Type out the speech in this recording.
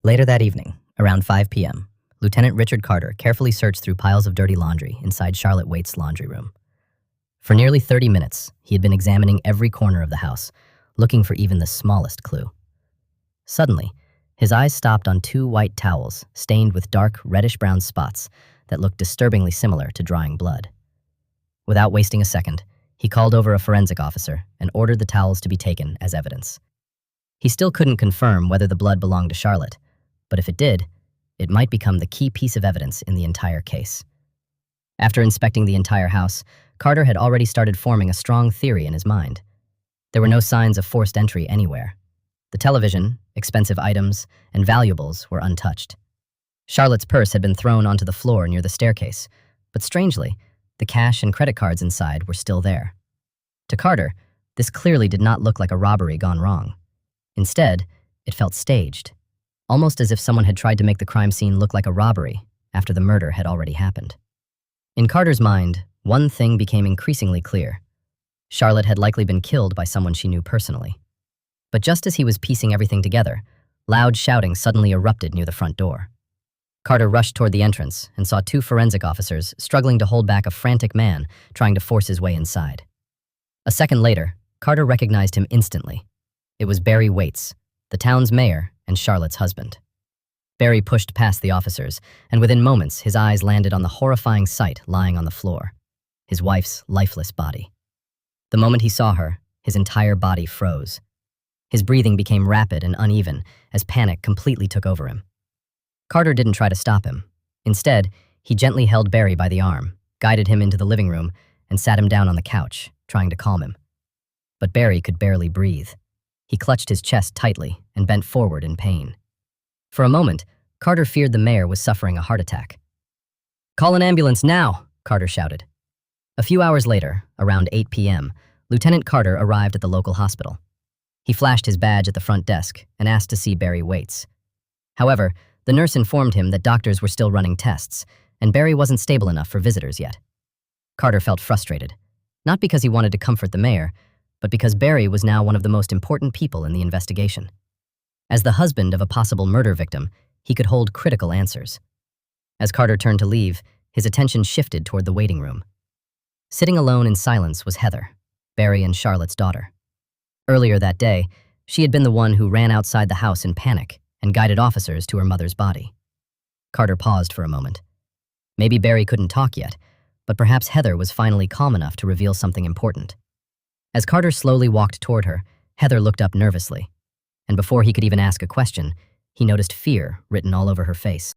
Later that evening, around 5 p.m., Lieutenant Richard Carter carefully searched through piles of dirty laundry inside Charlotte Waite's laundry room. For nearly 30 minutes, he had been examining every corner of the house, looking for even the smallest clue. Suddenly, his eyes stopped on two white towels stained with dark reddish-brown spots that looked disturbingly similar to drying blood. Without wasting a second, he called over a forensic officer and ordered the towels to be taken as evidence. He still couldn't confirm whether the blood belonged to Charlotte, but if it did, it might become the key piece of evidence in the entire case. After inspecting the entire house, Carter had already started forming a strong theory in his mind. There were no signs of forced entry anywhere. The television, expensive items, and valuables were untouched. Charlotte's purse had been thrown onto the floor near the staircase, but strangely, the cash and credit cards inside were still there. To Carter, this clearly did not look like a robbery gone wrong. Instead, it felt staged, almost as if someone had tried to make the crime scene look like a robbery after the murder had already happened. In Carter's mind, one thing became increasingly clear. Charlotte had likely been killed by someone she knew personally. But just as he was piecing everything together, loud shouting suddenly erupted near the front door. Carter rushed toward the entrance and saw two forensic officers struggling to hold back a frantic man trying to force his way inside. A second later, Carter recognized him instantly. It was Barry Waits, the town's mayor and Charlotte's husband. Barry pushed past the officers, and within moments his eyes landed on the horrifying sight lying on the floor, his wife's lifeless body. The moment he saw her, his entire body froze. His breathing became rapid and uneven as panic completely took over him. Carter didn't try to stop him. Instead, he gently held Barry by the arm, guided him into the living room, and sat him down on the couch, trying to calm him. But Barry could barely breathe. He clutched his chest tightly and bent forward in pain. For a moment, Carter feared the mayor was suffering a heart attack. "Call an ambulance now!" Carter shouted. A few hours later, around 8 p.m., Lieutenant Carter arrived at the local hospital. He flashed his badge at the front desk and asked to see Barry Waits. However, the nurse informed him that doctors were still running tests, and Barry wasn't stable enough for visitors yet. Carter felt frustrated, not because he wanted to comfort the mayor, but because Barry was now one of the most important people in the investigation. As the husband of a possible murder victim, he could hold critical answers. As Carter turned to leave, his attention shifted toward the waiting room. Sitting alone in silence was Heather, Barry and Charlotte's daughter. Earlier that day, she had been the one who ran outside the house in panic and guided officers to her mother's body. Carter paused for a moment. Maybe Barry couldn't talk yet, but perhaps Heather was finally calm enough to reveal something important. As Carter slowly walked toward her, Heather looked up nervously, and before he could even ask a question, he noticed fear written all over her face.